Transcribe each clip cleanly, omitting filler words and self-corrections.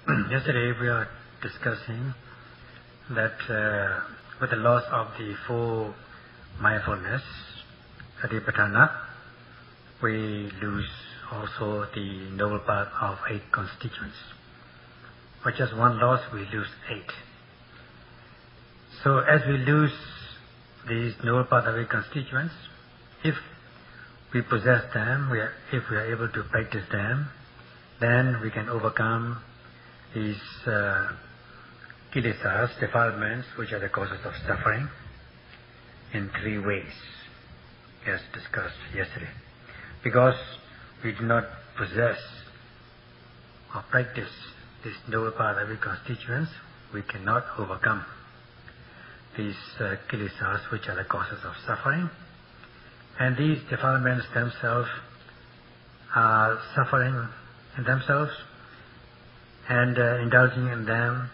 Yesterday we are discussing that with the loss of the four mindfulness, Anapana, we lose also the noble path of 8 constituents. For just one loss, we lose 8. So as we lose these noble path of 8 constituents, if we possess them, if we are able to practice them, then we can overcome these kilesas, defilements, which are the causes of suffering, in 3 ways, as discussed yesterday. Because we do not possess or practice this noble path of 8 constituents, we cannot overcome these kilesas, which are the causes of suffering. And these defilements themselves are suffering in themselves, and indulging in them,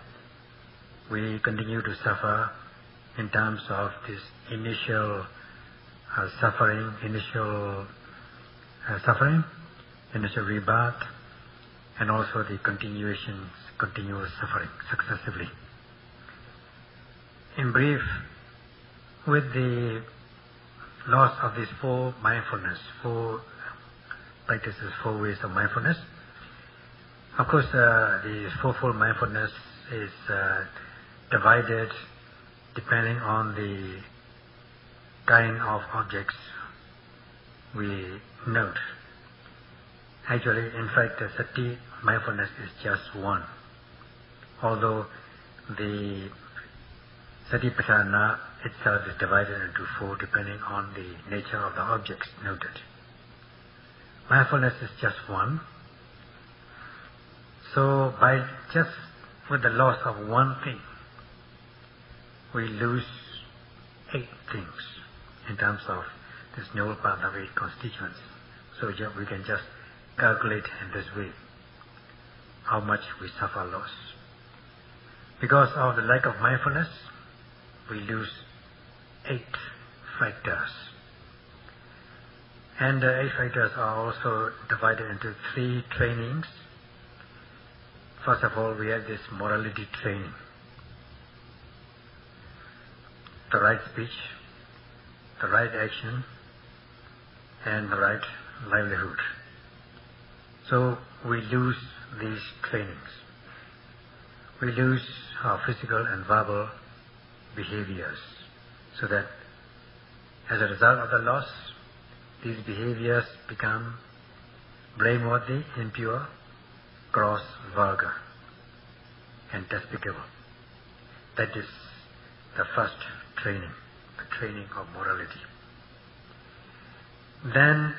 we continue to suffer in terms of this initial suffering, initial rebirth, and also the continuous suffering successively. In brief, with the loss of these 4 mindfulness, 4 practices, 4 ways of mindfulness, of course the fourfold mindfulness is divided depending on the kind of objects we note. Actually, in fact, the sati mindfulness is just 1, although the satipatthana itself is divided into 4 depending on the nature of the objects noted. Mindfulness is just 1. So by just with the loss of 1 thing, we lose 8 things in terms of this noble path of 8 constituents. So we can just calculate in this way how much we suffer loss. Because of the lack of mindfulness, we lose 8 factors. And the 8 factors are also divided into 3 trainings. First of all, we have this morality training. The right speech, the right action, and the right livelihood. So we lose these trainings. We lose our physical and verbal behaviors, so that as a result of the loss, these behaviors become blameworthy, impure, gross, vulgar, and despicable. That is the first training, the training of morality. Then,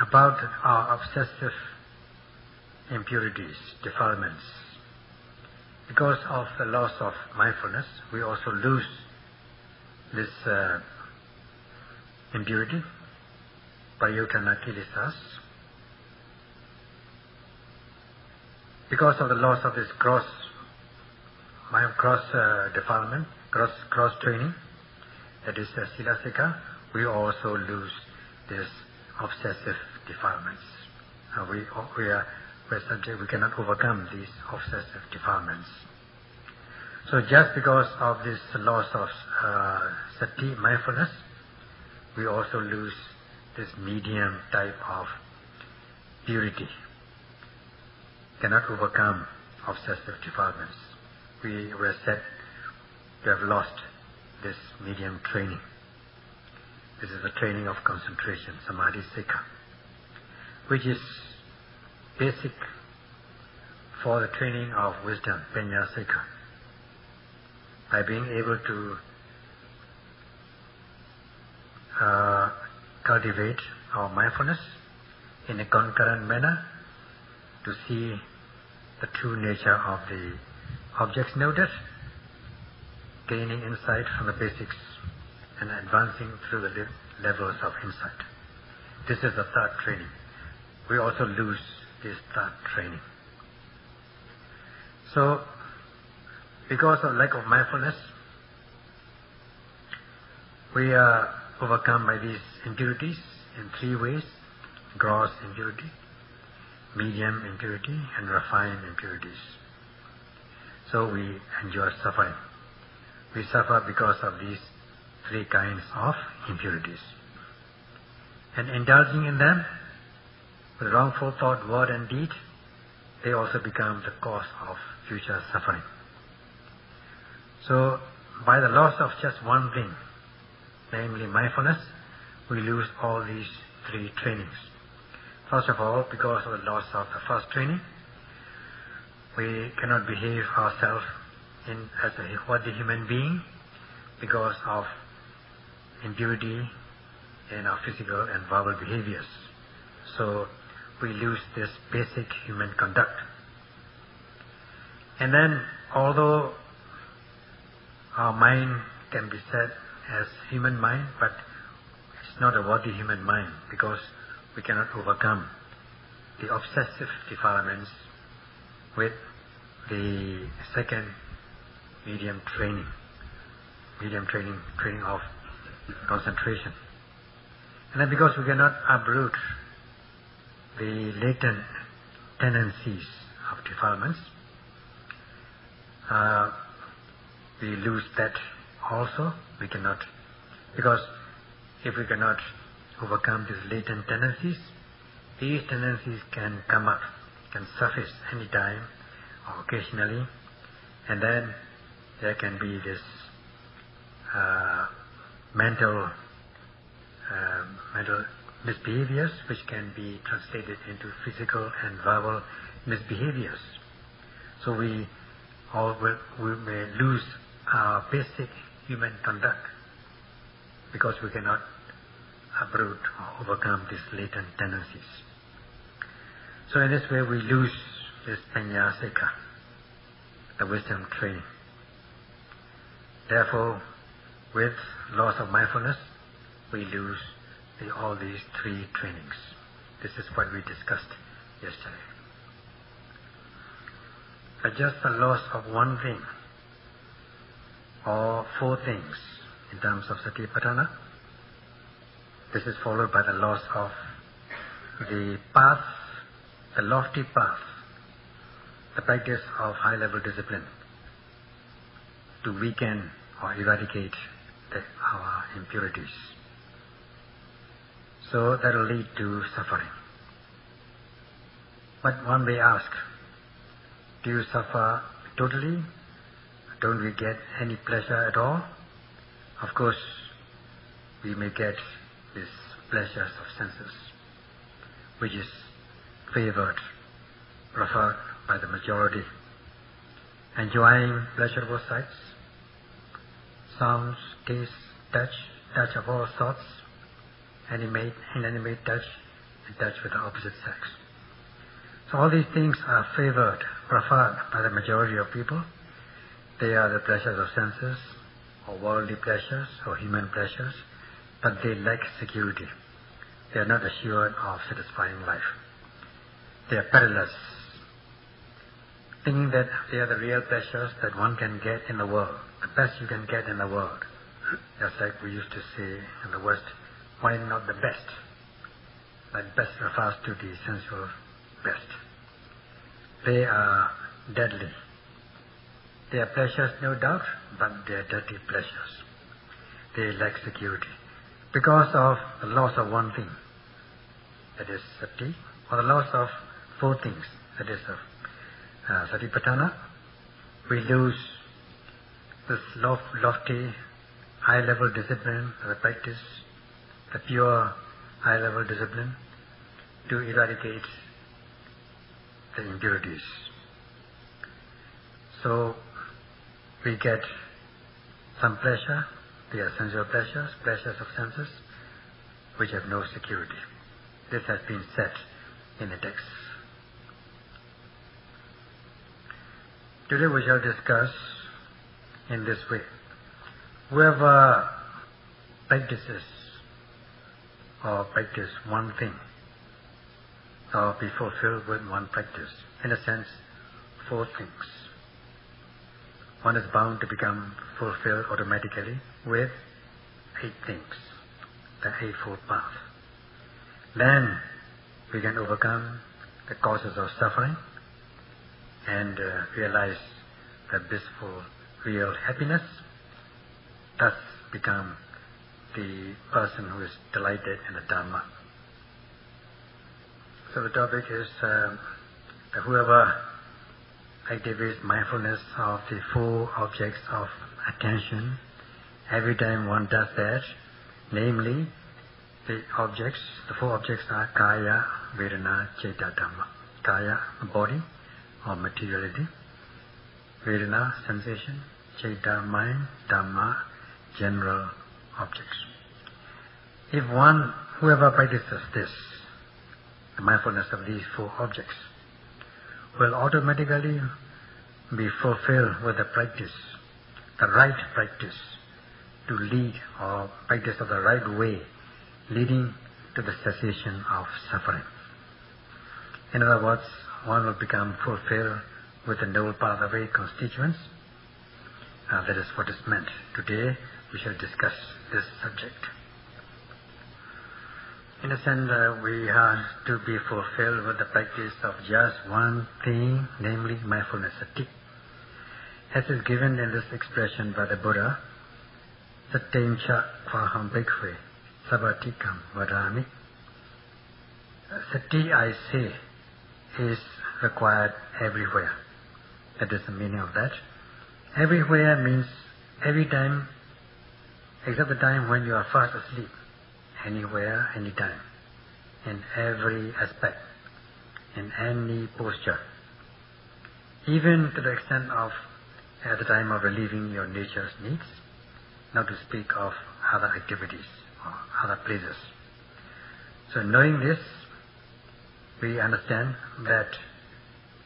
about our obsessive impurities, defilements. Because of the loss of mindfulness, we also lose this impurity, pariyutthana kilesas. Because of the loss of this cross defilement, cross training, that is silasika, we also lose this obsessive defilements. We cannot overcome these obsessive defilements. So just because of this loss of sati, mindfulness, we also lose this medium type of purity. Cannot overcome obsessive defilements. We were said to have lost this medium training. This is the training of concentration, samadhi sikha, which is basic for the training of wisdom, panya sikha. By being able to cultivate our mindfulness in a concurrent manner, to see the true nature of the objects noted, gaining insight from the basics and advancing through the levels of insight. This is the third training. We also lose this third training. So, because of lack of mindfulness, we are overcome by these impurities in 3 ways. Gross impurity, medium impurity, and refined impurities. So we endure suffering. We suffer because of these three kinds of impurities. And indulging in them, with wrongful thought, word and deed, they also become the cause of future suffering. So, by the loss of just one thing, namely mindfulness, we lose all these three trainings. First of all, because of the loss of the first training, we cannot behave ourselves as a worthy human being because of impurity in our physical and verbal behaviors. So we lose this basic human conduct. And then, although our mind can be said as human mind, but it's not a worthy human mind because we cannot overcome the obsessive defilements with the second medium training of concentration. And then because we cannot uproot the latent tendencies of defilements, we lose that also. We cannot, because if we cannot overcome these latent tendencies, these tendencies can come up, can surface any time or occasionally, and then there can be this mental misbehaviors which can be translated into physical and verbal misbehaviors. So we may lose our basic human conduct because we cannot uproot or overcome these latent tendencies. So in this way we lose this panya sikha, the wisdom training. Therefore, with loss of mindfulness, we lose all these three trainings. This is what we discussed yesterday. But just the loss of one thing or four things in terms of satipatthana, this is followed by the loss of the path, the lofty path, the practice of high-level discipline to weaken or eradicate our impurities. So that will lead to suffering. But one may ask, do you suffer totally? Don't we get any pleasure at all? Of course, we may get these pleasures of senses, which is favored, preferred by the majority, enjoying pleasurable sights, sounds, taste, touch of all sorts, animate, inanimate touch, and touch with the opposite sex. So all these things are favored, preferred by the majority of people. They are the pleasures of senses, or worldly pleasures, or human pleasures, but they lack security. They are not assured of satisfying life. They are perilous. Thinking that they are the real pleasures that one can get in the world, the best you can get in the world. Just like we used to say in the West, why not the best? That best refers to the sensual best. They are deadly. They are pleasures, no doubt, but they are dirty pleasures. They lack security. Because of the loss of one thing, that is sati, or the loss of four things, that is of satipatthana, we lose this lofty, high-level discipline, the practice, the pure, high-level discipline, to eradicate the impurities. So, we get some pleasure, they are sensual pleasures, pleasures of senses, which have no security. This has been said in the text. Today we shall discuss in this way. Whoever practices or practice one thing, or be fulfilled with one practice, in a sense, four things. One is bound to become fulfilled automatically with 8 things, the Eightfold Path. Then we can overcome the causes of suffering and realize the blissful, real happiness, thus become the person who is delighted in the Dhamma. So the topic is that whoever activates mindfulness of the four objects of attention, every time one does that, namely the four objects are Kaya, Vedana, Citta, Dhamma. Kaya, body or materiality. Vedana, sensation. Citta, mind. Dhamma, general objects. If whoever practices this, the mindfulness of these four objects, will automatically be fulfilled with the practice, the right practice, to lead or practice of the right way, leading to the cessation of suffering. In other words, one will become fulfilled with the noble pathway constituents. That is what is meant. Today we shall discuss this subject. In a sense, we have to be fulfilled with the practice of just one thing, namely mindfulness, sati. As is given in this expression by the Buddha, satim cha kvaham bhikkhve sabbatikam vadami. Sati, I say, is required everywhere. That is the meaning of that. Everywhere means every time, except the time when you are fast asleep. Anywhere, anytime, in every aspect, in any posture. Even to the extent of at the time of relieving your nature's needs, not to speak of other activities or other places. So knowing this, we understand that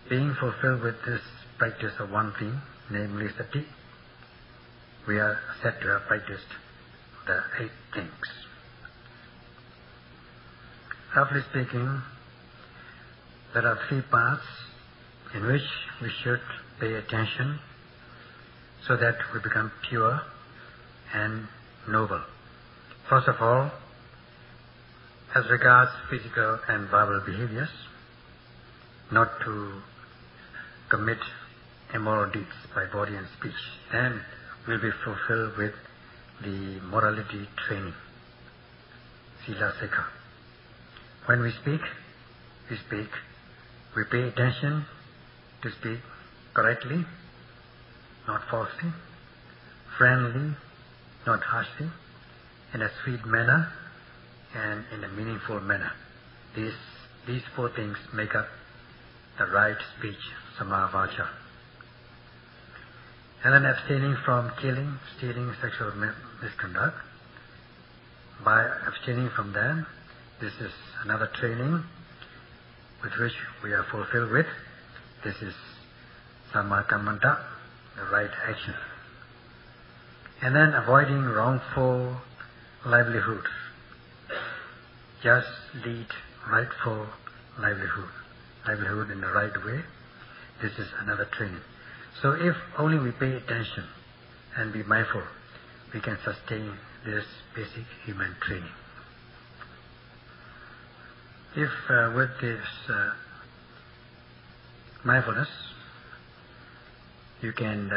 being fulfilled with this practice of one thing, namely sati, we are said to have practiced the 8 things. Roughly speaking, there are 3 parts in which we should pay attention so that we become pure and noble. First of all, as regards physical and verbal behaviors, not to commit immoral deeds by body and speech. Then we'll be fulfilled with the morality training, sila sikha. When we speak, we pay attention to speak correctly, not falsely, friendly, not harshly, in a sweet manner and in a meaningful manner. These 4 things make up the right speech, samma vacha. And then abstaining from killing, stealing, sexual misconduct. By abstaining from them, this is another training with which we are fulfilled with. This is samma kammanta, the right action. And then avoiding wrongful livelihood. Just lead rightful livelihood in the right way. This is another training. So if only we pay attention and be mindful, we can sustain this basic human training. If with this mindfulness you can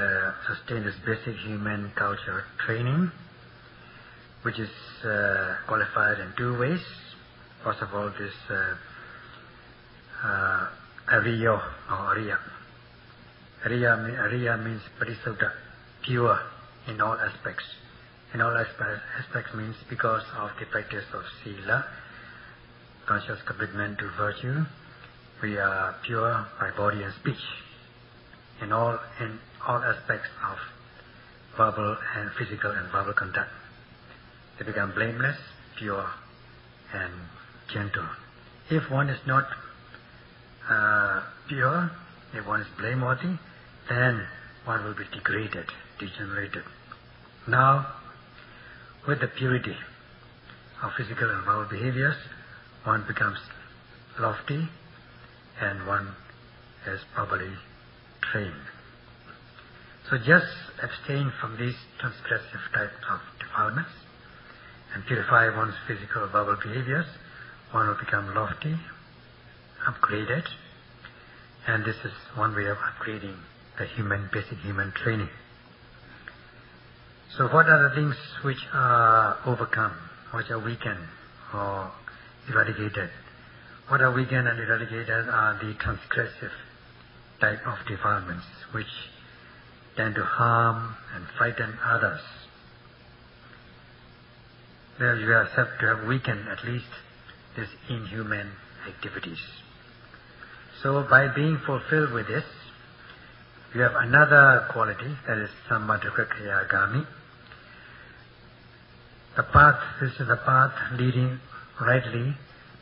sustain this basic human culture training, which is qualified in 2 ways. First of all, this ariya or ariya. Ariya means parisuddha, pure in all aspects. In all aspects means because of the practice of sila, conscious commitment to virtue, we are pure by body and speech. In all aspects of verbal and physical and verbal conduct, they become blameless, pure, and gentle. If one is not pure, if one is blameworthy, then one will be degraded, degenerated. Now, with the purity of physical and verbal behaviors, one becomes lofty and one is properly trained. So just abstain from these transgressive types of defilements and purify one's physical verbal behaviors, one will become lofty, upgraded, and this is one way of upgrading the basic human training. So what are the things which are overcome, which are weakened or eradicated? What are weakened and eradicated are the transgressive type of defilements which tend to harm and frighten others. There you are said to have weakened at least these inhuman activities. So by being fulfilled with this, you have another quality, that is sammadrikakayagami. This is the path leading rightly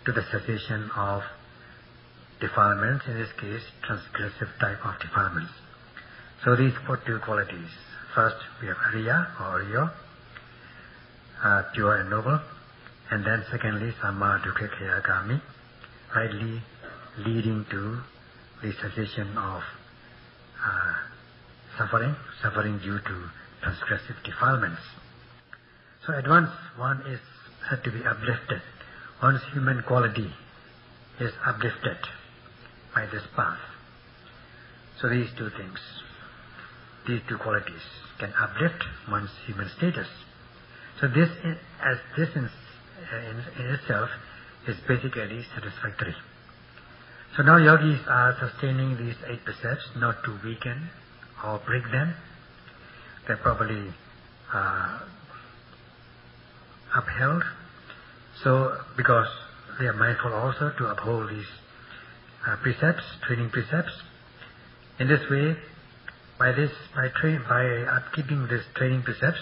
to the cessation of defilements, in this case transgressive type of defilements. So these two qualities. First we have Ariya or Aryo, pure and noble, and then secondly sammadrikakayagami, rightly leading to the cessation of suffering due to transgressive defilements. So at once one is said to be uplifted. One's human quality is uplifted by this path. So these two things, these two qualities can uplift one's human status. So this in itself is basically satisfactory. So now yogis are sustaining these 8 precepts not to weaken or break them. They're properly upheld. So because they are mindful also to uphold these precepts, training precepts. In this way, by upkeeping these training precepts,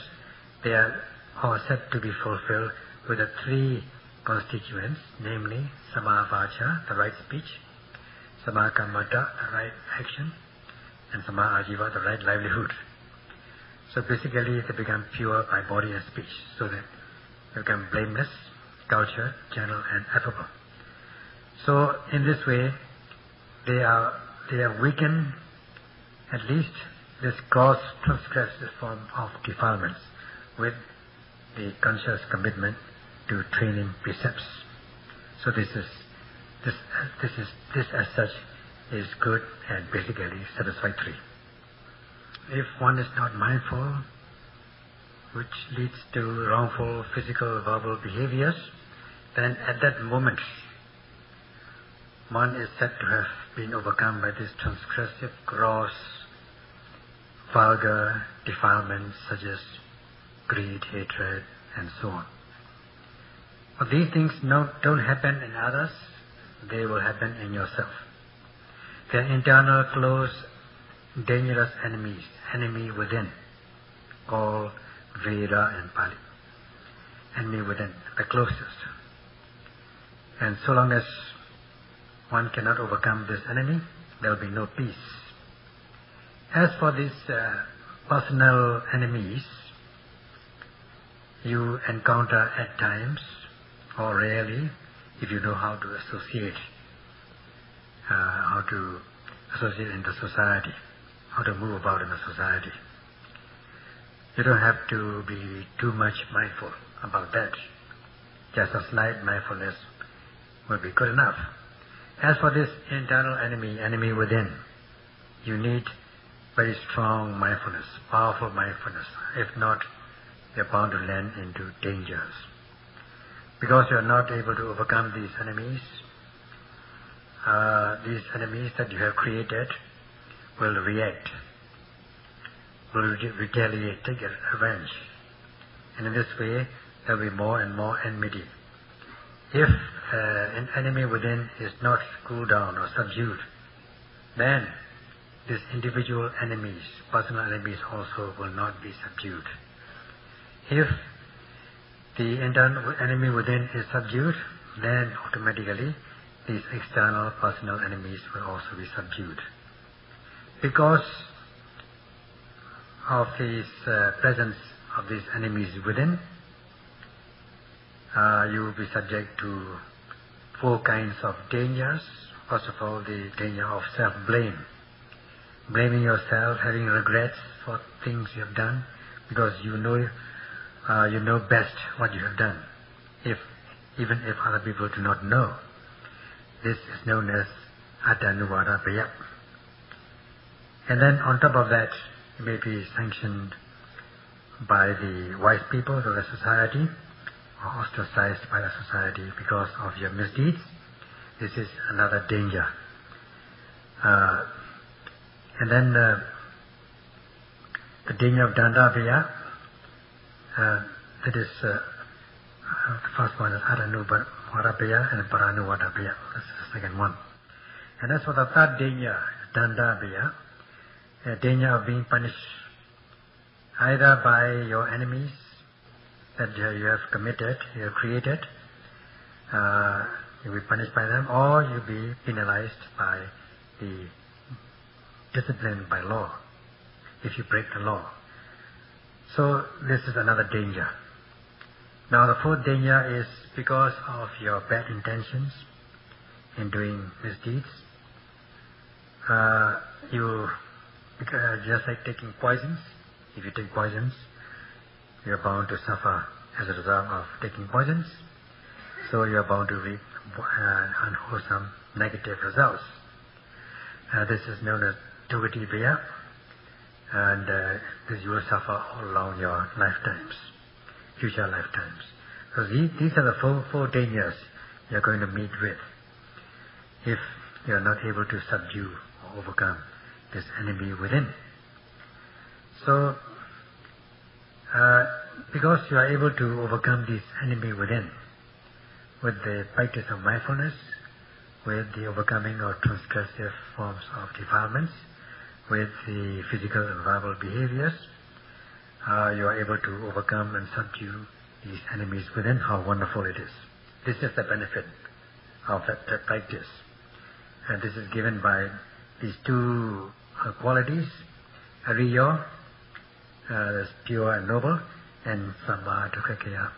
they are all said to be fulfilled with the 3 constituents, namely samavacha, the right speech, samakammata, the right action, and samājiva, the right livelihood. So basically they become pure by body and speech, so that they become blameless, cultured, gentle, and affable. So in this way they are weakened at least this gross transgressive form of defilements with the conscious commitment to training precepts. So this as such is good and basically satisfactory. If one is not mindful, which leads to wrongful physical, verbal behaviors, then at that moment one is said to have been overcome by this transgressive, gross, vulgar defilements such as greed, hatred, and so on. But these things don't happen in others, they will happen in yourself. They are internal, close, dangerous enemies, enemy within, called Veda and Pali. Enemy within, the closest. And so long as one cannot overcome this enemy, there will be no peace. As for these personal enemies, you encounter at times, or rarely, if you know how to associate in the society, how to move about in the society. You don't have to be too much mindful about that. Just a slight mindfulness will be good enough. As for this internal enemy within, you need very strong mindfulness, powerful mindfulness. If not, you're bound to land into dangers. Because you're not able to overcome these enemies that you have created will react, will retaliate, take revenge. And in this way, there will be more and more enmity. If an enemy within is not cooled down or subdued, then these individual enemies, personal enemies also will not be subdued. If the internal enemy within is subdued, then automatically these external personal enemies will also be subdued. Because of this presence of these enemies within, you will be subject to 4 kinds of dangers. First of all, the danger of self-blame. Blaming yourself, having regrets for things you have done, because you know best what you have done, even if other people do not know. This is known as Attanuvada. And then on top of that, it may be sanctioned by the wise people of the society, or ostracized by the society because of your misdeeds. This is another danger. And then the danger of Dandavaya, that is the first one is Attanuvada and Paranuvada. That's the second one. And as for the third danger, Dandavaya, a danger of being punished either by your enemies that you have committed, you have created, you'll be punished by them, or you'll be penalized by the discipline by law, if you break the law. So this is another danger. Now the fourth danger is because of your bad intentions in doing misdeeds. Just like taking poisons, if you take poisons, you are bound to suffer as a result of taking poisons. So you are bound to reap unwholesome negative results. This is known as Dugati, and this you will suffer all along your lifetimes, future lifetimes. So these are the four dangers you are going to meet with if you are not able to subdue or overcome this enemy within. So, because you are able to overcome this enemy within with the practice of mindfulness, with the overcoming of transgressive forms of defilements, with the physical and verbal behaviors, you are able to overcome and subdue these enemies within. How wonderful it is. This is the benefit of that practice. And this is given by these two qualities, Ariyo, that's pure and noble, and Sammadukakaya,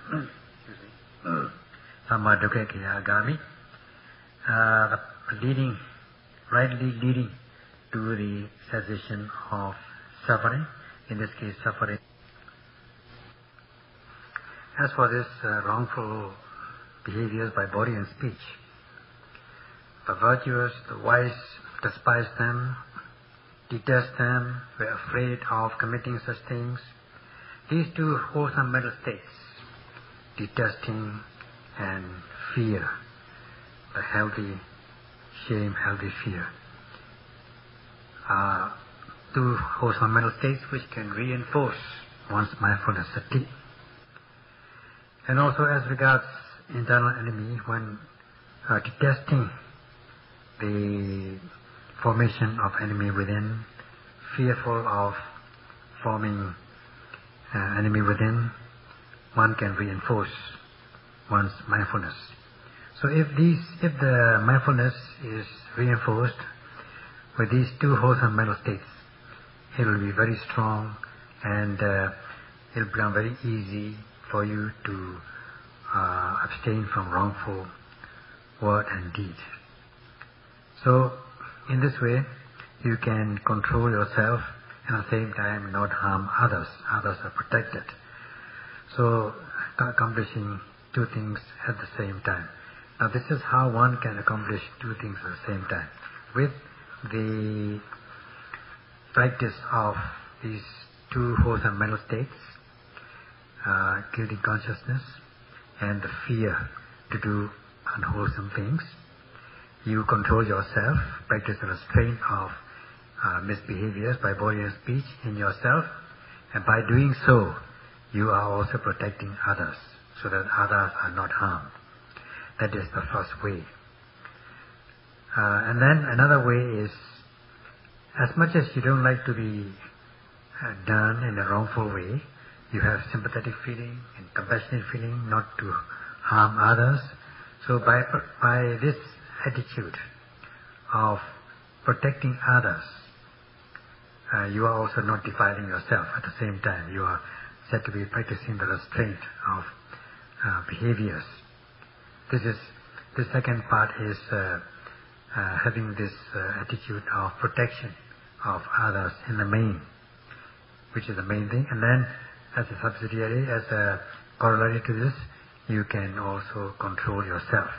Sammadukakaya Gami, rightly leading to the cessation of suffering, in this case suffering. As for this wrongful behaviors by body and speech, the virtuous, the wise despise them, detest them, were afraid of committing such things. These two wholesome mental states, detesting and fear, the healthy shame, healthy fear, are two wholesome mental states which can reinforce one's mindfulness sati. And also as regards internal enemy, when detesting the formation of enemy within, fearful of forming enemy within, one can reinforce one's mindfulness. So if the mindfulness is reinforced with these two wholesome mental states, it will be very strong, and it will become very easy for you to abstain from wrongful word and deed. So in this way, you can control yourself and at the same time not harm others. Others are protected. So accomplishing two things at the same time. Now this is how one can accomplish two things at the same time. With the practice of these two wholesome mental states, guilty consciousness and the fear to do unwholesome things, you control yourself, practice the restraint of misbehaviors by body and speech in yourself, and by doing so, you are also protecting others, so that others are not harmed. That is the first way. And then another way is, as much as you don't like to be done in a wrongful way, you have sympathetic feeling and compassionate feeling not to harm others. So by this attitude of protecting others, you are also not defiling yourself at the same time. You are said to be practicing the restraint of behaviors. The second part is having this attitude of protection of others in the main, which is the main thing. And then as a subsidiary, as a corollary to this, you can also control yourself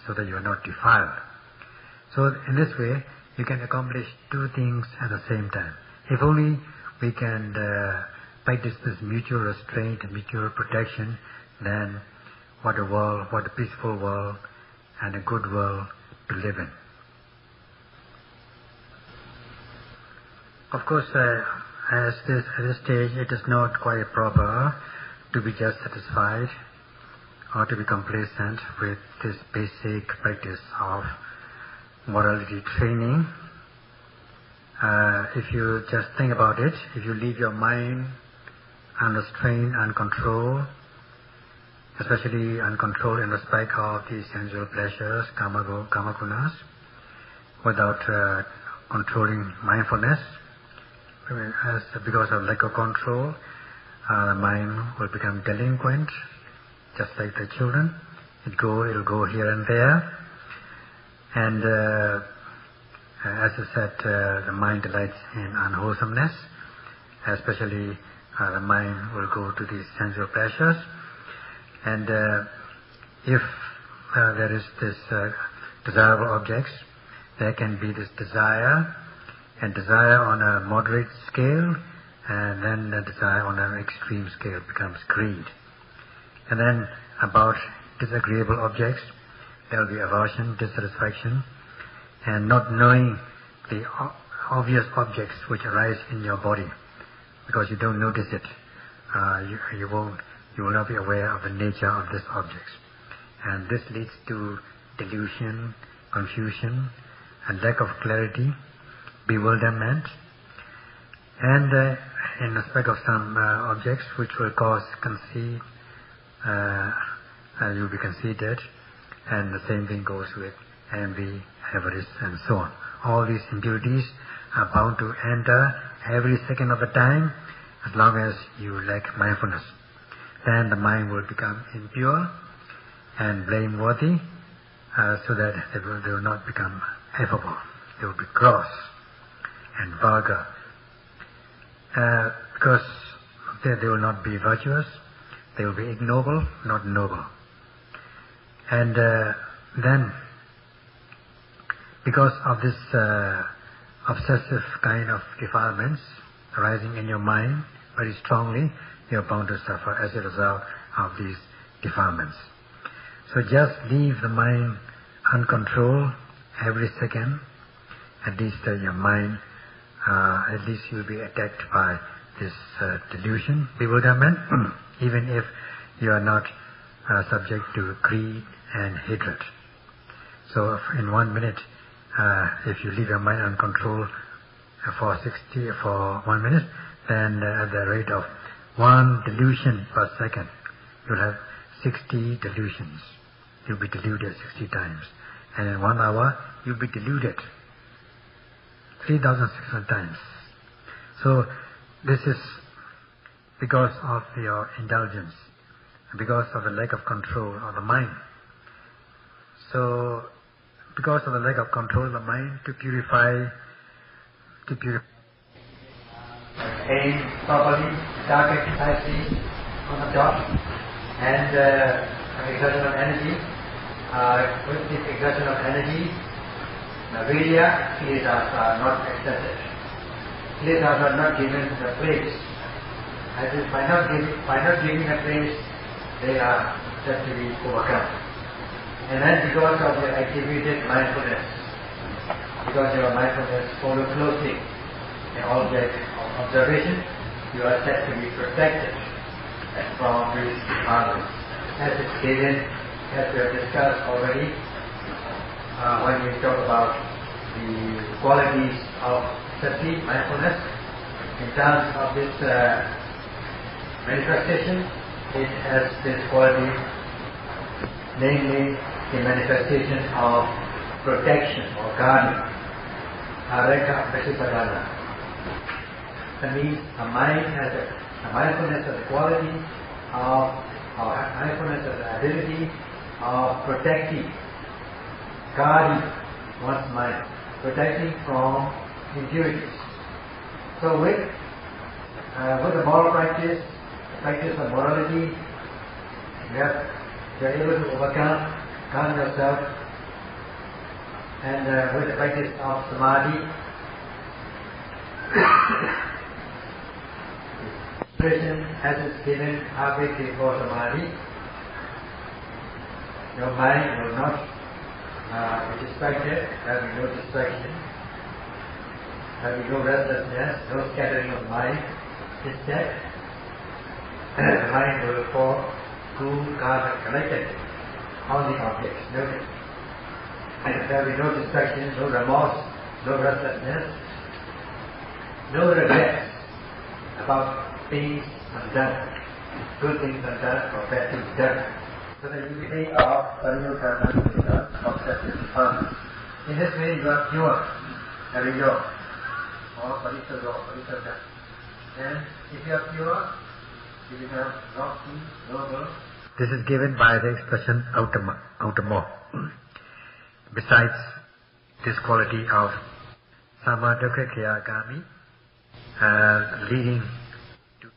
so that you are not defiled So in this way, you can accomplish two things at the same time. If only we can practice this mutual restraint and mutual protection, then what a peaceful world and a good world to live in. Of course, at this stage, it is not quite proper to be just satisfied or to be complacent with this basic practice of morality training. If you just think about it, if you leave your mind unrestrained, uncontrolled, especially uncontrolled in respect of the sensual pleasures, kama gunas, without controlling mindfulness, because of lack of control, the mind will become delinquent, just like the children. It'll go here and there. And as I said, the mind delights in unwholesomeness, especially the mind will go to these sensual pleasures. And if there is this desirable objects, there can be this desire, and desire on a moderate scale, and then the desire on an extreme scale becomes greed. And then about disagreeable objects, there will be aversion, dissatisfaction, and not knowing the obvious objects which arise in your body, because you don't notice it. You will not be aware of the nature of these objects. And this leads to delusion, confusion, and lack of clarity, bewilderment, and in respect of some objects which will cause conceit, you'll be conceited, and the same thing goes with envy, avarice, and so on. All these impurities are bound to enter every second of the time as long as you lack mindfulness. Then the mind will become impure and blameworthy, so that they will not become affable. They will be gross and vulgar, because they will not be virtuous. They will be ignoble, not noble. And then, because of this obsessive kind of defilements arising in your mind very strongly, you are bound to suffer as a result of these defilements. So just leave the mind uncontrolled every second. At least your mind, at least you will be attacked by this delusion, bewilderment, even if you are not subject to greed and hatred. So in 1 minute, if you leave your mind uncontrolled for 1 minute, then at the rate of 1 delusion per second, you'll have 60 delusions. You'll be deluded 60 times. And in 1 hour, you'll be deluded 3,600 times. So this is because of your indulgence, because of the lack of control of the mind. So because of the lack of control of the mind, to purify aim properly, dark exercise on the dot, and exertion of energy. With this exertion of energy, the virya kliyatas are not excessive. Kliyatas are not given the place. That is, by not giving a place, they are said to be overcome. And then because of your activated mindfulness, because your mindfulness follows closely an object of observation, you are said to be protected from these harms. As it's given, as we have discussed already, when we talk about the qualities of sati, mindfulness, in terms of this manifestation, it has this quality, namely the manifestation of protection or guarding. Areka Vesipadana. That means a mind has a mindfulness has the quality of, or mindfulness has the ability of protecting, guarding one's mind, protecting from impurities. So with the moral practice, the practice of morality, you are able to overcome yourself And with the practice of samadhi, expression as is given halfway before samadhi, your mind will not be distracted, there will be no distraction, there will be no restlessness, no scattering of mind. Instead, the mind will fall cool, calm and collected on the objects, noted. And there will be no distraction, no remorse, no restlessness, no regrets about things undone, good things undone or bad things done. So the unity of Paṇḍitā Sayadaw. In this way you are pure, very pure, or Paṇḍitā. And if you are pure, you become lofty, noble. This is given by the expression outermost. Besides this quality of samadukkhayagami, leading to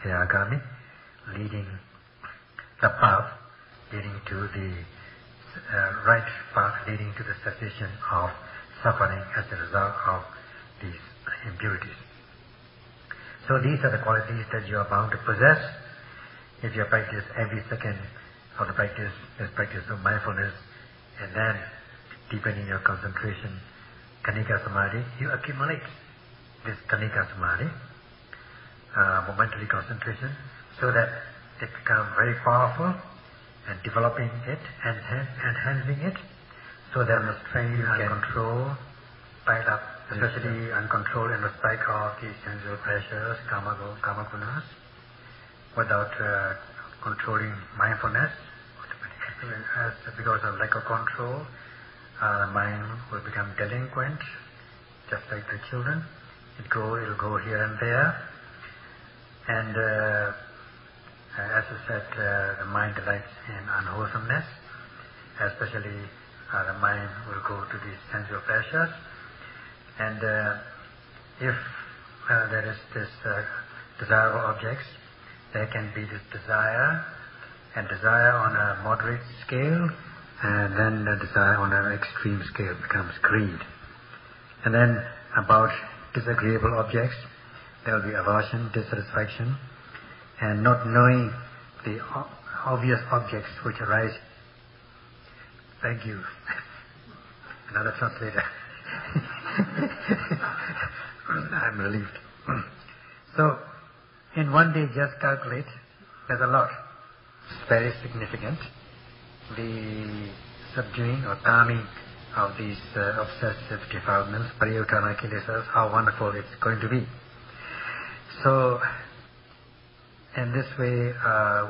Kayagami, leading the path, leading to the right path, leading to the cessation of suffering as a result of these impurities. So these are the qualities that you are bound to possess if you practice every second of the practice, this practice of mindfulness, and then deepening your concentration, Kanika Samadhi, you accumulate this Kanika Samadhi, momentary concentration, so that it becomes very powerful, and developing it, enhancing it, so that the strength and control pile up, especially uncontrolled in respect of the sensual pleasures, kama gunas, without controlling mindfulness. Because of lack of control, the mind will become delinquent, just like the children. It'll go here and there, and as I said, the mind delights in unwholesomeness, especially the mind will go to these sensual pleasures, and if there is this desirable objects, there can be this desire, and desire on a moderate scale, and then the desire on an extreme scale becomes greed. And then about disagreeable objects, there will be aversion, dissatisfaction, and not knowing the obvious objects which arise. Thank you. Another translator. I'm relieved. So, in one day, just calculate, there's a lot. It's very significant. The subduing or calming of these obsessive defilements, pariyutthana kilesas, how wonderful it's going to be. So, in this way,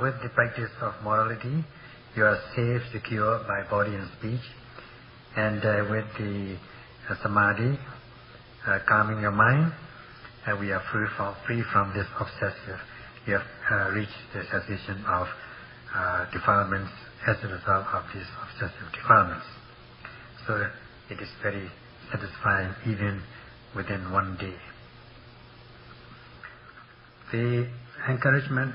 with the practice of morality, you are safe, secure by body and speech, and with the samadhi, calming your mind, we are free from this obsessive. You have reached the cessation of defilements as a result of these obsessive defilements. So it is very satisfying even within one day. The encouragement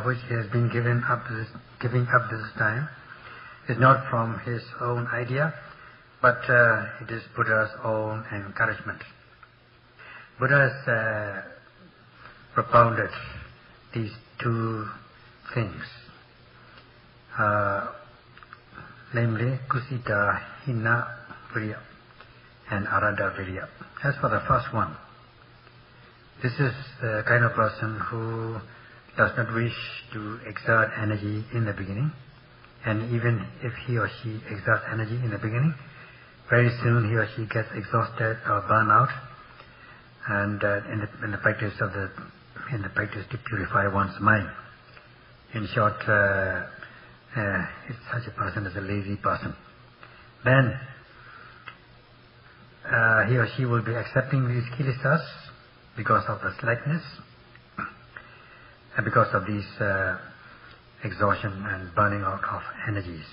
which he has been giving up this time is not from his own idea, but it is Buddha's own encouragement. Buddha has propounded these two things, namely kusita hina virya and arada virya. As for the first one, this is the kind of person who does not wish to exert energy in the beginning, and even if he or she exerts energy in the beginning, very soon he or she gets exhausted or burned out, and in the practice to purify one's mind. In short, such a person is a lazy person. Then he or she will be accepting these kilesas because of the slackness, and because of these exhaustion and burning out of energies.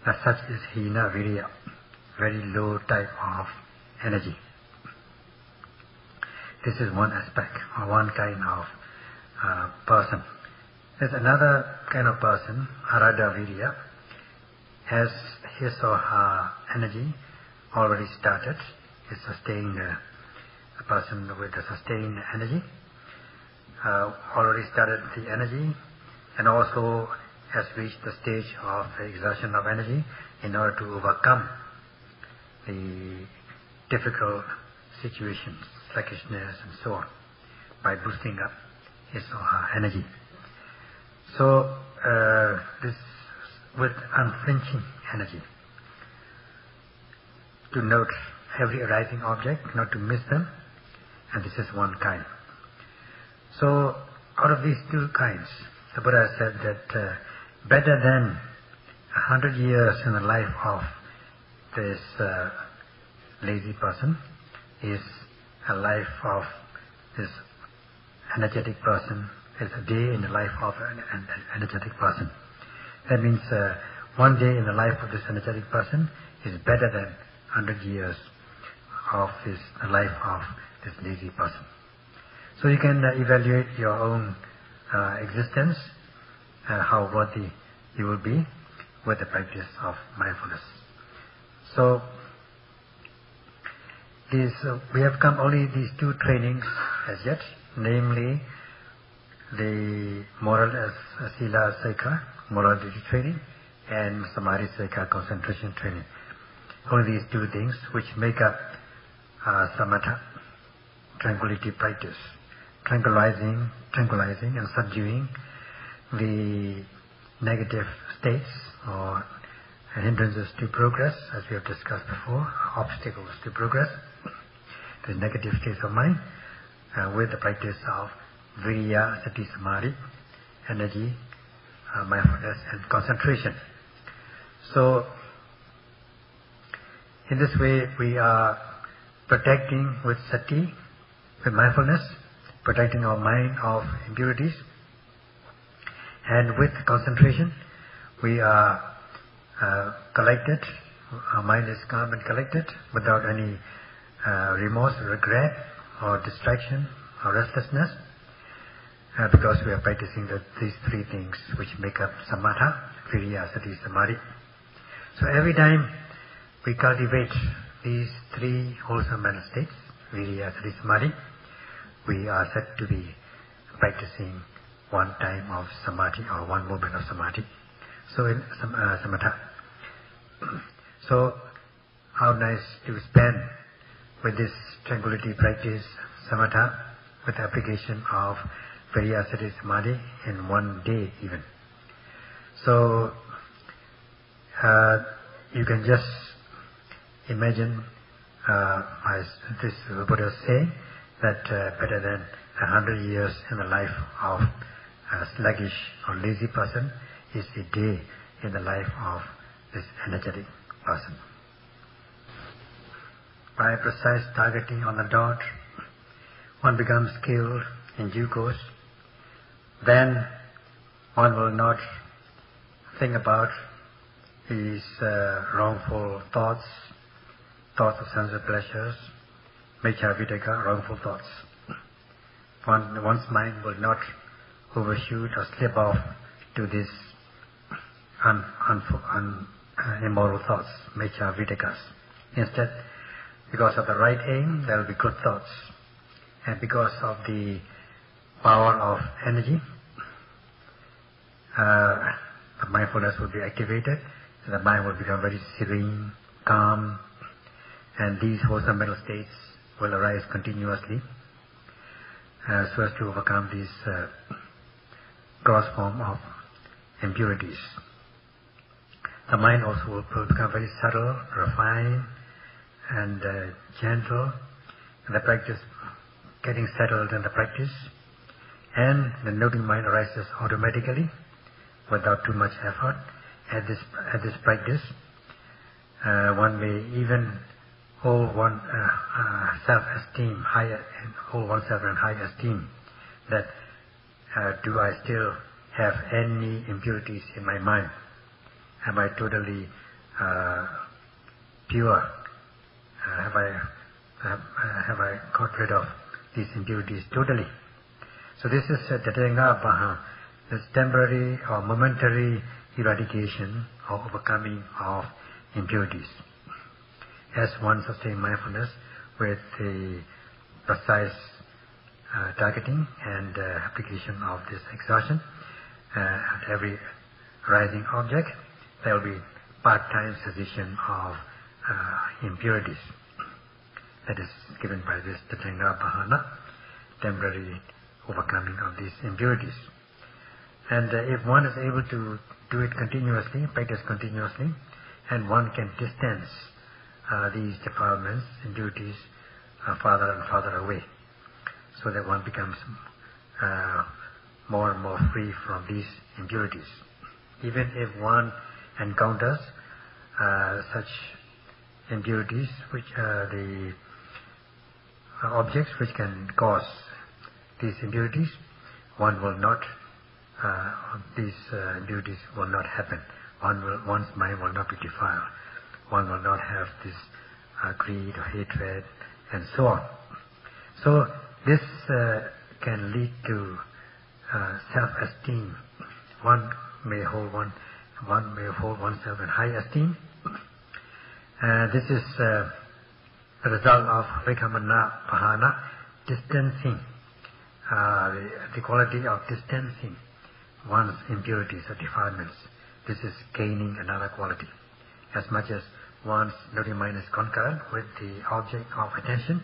As such is hina virya, very low type of energy. This is one aspect, or one kind of person. There's another kind of person, arada virya, has his or her energy already started, is sustained, a person with a sustained energy, already started the energy, and also has reached the stage of exertion of energy in order to overcome the difficult situations, sluggishness and so on, by boosting up his or her energy. So this with unflinching energy, to note every arising object, not to miss them, and this is one kind. So out of these two kinds, the Buddha said that better than 100 years in the life of this lazy person is a life of this energetic person, is a day in the life of an energetic person. That means one day in the life of this energetic person is better than 100 years of the life of this lazy person. So you can evaluate your own existence, how worthy you will be with the practice of mindfulness. So we have come only these two trainings as yet, namely the moral as sila saika, morality training, and samadhi saika, concentration training. Only these two things which make up samatha, tranquility practice, tranquilizing and subduing the negative states or hindrances to progress, as we have discussed before, obstacles to progress, the negative states of mind, with the practice of viriya, sati, samadhi, energy, mindfulness and concentration. So in this way we are protecting with sati, with mindfulness, protecting our mind of impurities, and with concentration we are collected, our mind is calm and collected without any remorse, regret or distraction or restlessness, because we are practicing these three things which make up samatha, viriya, sati, samadhi. So every time we cultivate these three wholesome mental states, viriya, sati, samadhi, we are said to be practicing one time of samadhi or one moment of samadhi. So in samatha. So how nice to spend with this tranquility practice, samatha, with the application of viriya, sati, samadhi in one day even. So you can just imagine, as this Buddha say, that better than 100 years in the life of a sluggish or lazy person is a day in the life of this energetic person. By precise targeting on the dot, one becomes skilled in due course. Then one will not think about these wrongful thoughts of sense of pleasures, miccha vitaka, wrongful thoughts. One's mind will not overshoot or slip off to these immoral thoughts, miccha vitakas. Instead, because of the right aim, there will be good thoughts. And because of the power of energy, the mindfulness will be activated, and the mind will become very serene, calm, and these wholesome mental states will arise continuously so as to overcome these gross form of impurities. The mind also will become very subtle, refined, and gentle, and the practice getting settled in the practice, and the noting mind arises automatically without too much effort. At this practice, one may even hold one self-esteem higher, and hold oneself in high esteem. That do I still have any impurities in my mind? Am I totally pure? Have I got rid of these impurities totally? So this is Tatanga Baha, this temporary or momentary eradication or overcoming of impurities. As one sustains mindfulness with the precise targeting and application of this exertion at every arising object, there will be part-time cessation of impurities. That is given by this Tathangabhahana, temporary overcoming of these impurities. And if one is able to do it continuously, practice continuously, and one can distance these defilements, impurities, farther and farther away, so that one becomes more and more free from these impurities. Even if one encounters such impurities, which are the objects which can cause these impurities, these impurities will not happen. One's mind will not be defiled. One will not have this greed or hatred and so on. So this can lead to self-esteem. One may hold oneself in high esteem. This is the result of Vipassana, distancing, the quality of distancing one's impurities or defilements. This is gaining another quality. As much as one's dirty mind is concurrent with the object of attention,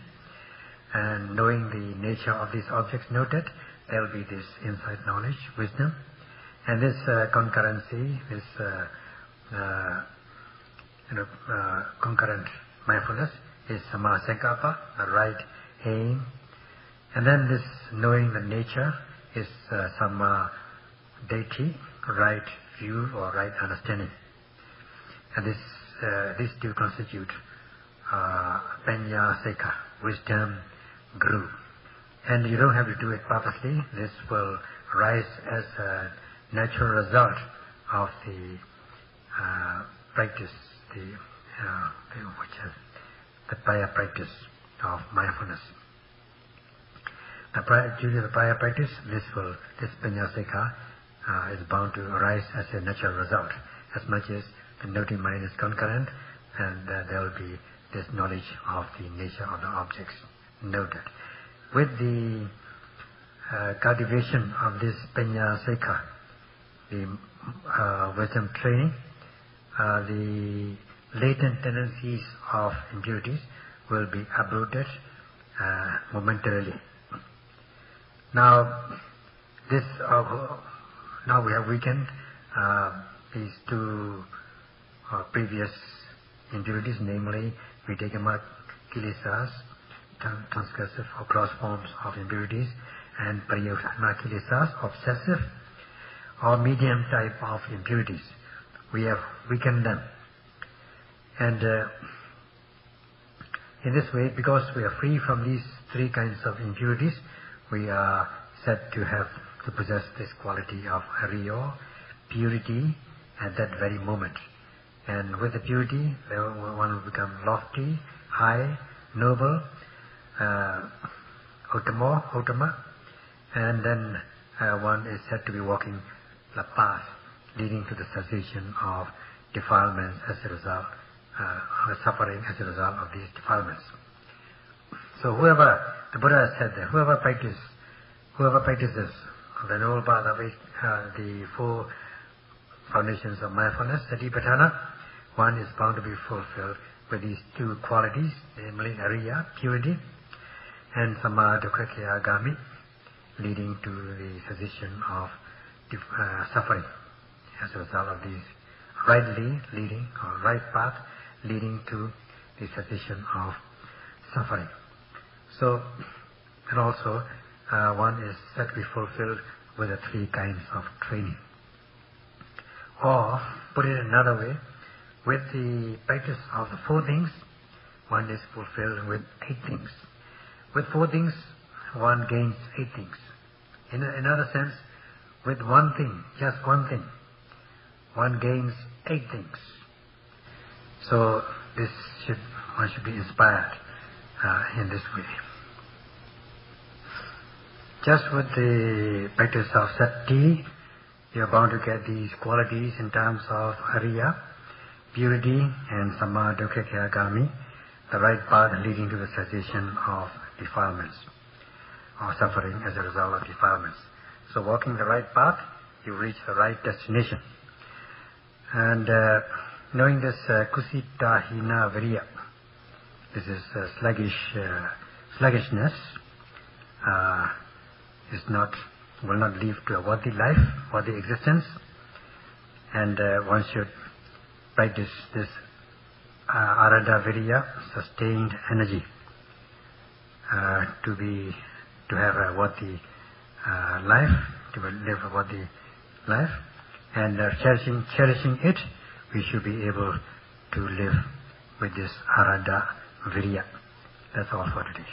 and knowing the nature of these objects noted, there will be this insight knowledge, wisdom, and this concurrency, this concurrent mindfulness is samma sankappa, the right aim, and then this knowing the nature is samma ditti, right view or right understanding, and these two constitute panya sekha, wisdom guru. And you don't have to do it purposely. This will rise as a natural result of the practice, the prior practice of mindfulness. Due to the prior practice, this panya sekha is bound to arise as a natural result, as much as the noting mind is concurrent, and there will be this knowledge of the nature of the objects noted. With the cultivation of this panya sekha, the wisdom training, the latent tendencies of impurities will be uprooted momentarily. Now we have weakened these two previous impurities, namely Videgama kilesas, transgressive or gross forms of impurities, and Pariyutthana kilesas, obsessive or medium type of impurities. We have weakened them. And in this way, because we are free from these three kinds of impurities, we are said to possess this quality of ariyo, purity, at that very moment. And with the purity, one will become lofty, high, noble, Uttama, and then one is said to be walking the path leading to the cessation of defilements as a result, suffering as a result of these defilements. So the Buddha has said that whoever practices the noble path of the four foundations of mindfulness, Satipatthana, one is bound to be fulfilled with these two qualities, namely Ariya, purity, and Samadukkhaya Agami, leading to the cessation of suffering as a result of these right path leading to the cessation of suffering. So, and also one is said to be fulfilled with the three kinds of training. Or, put it another way, with the practice of the four things, one is fulfilled with 8 things. With 4 things, one gains 8 things. In another sense, with one thing, just one thing, one gains 8 things. So one should be inspired in this way. Just with the practice of sati, you are bound to get these qualities in terms of ariya, purity, and Samma Dukkha Khyagami, the right path leading to the cessation of defilements, or suffering as a result of defilements. So walking the right path, you reach the right destination. And knowing this kusita hina virya, this is sluggishness, will not lead to a worthy life, worthy existence, and one should practice this arada virya, sustained energy, to have a worthy life, to live a worthy life, and cherishing it, we should be able to live with this arada virya. That's all for today.